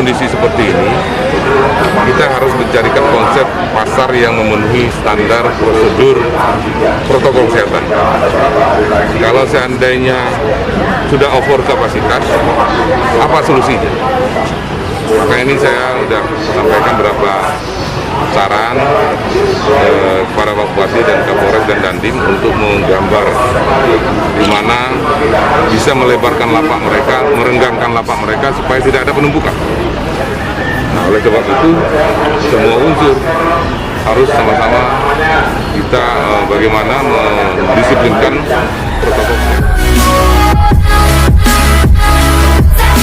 kondisi seperti ini, kita harus mencarikan konsep pasar yang memenuhi standar prosedur protokol kesehatan. Kalau seandainya sudah over kapasitas, apa solusinya? Maka ini saya sudah sampaikan beberapa saran kepada Pak Bupati dan Kapolres dan Dandim untuk menggambar di mana bisa melebarkan lapak mereka, merenggangkan lapak mereka supaya tidak ada penumpukan. Nah, oleh sebab itu semua unsur harus sama-sama kita bagaimana mendisiplinkan protokol.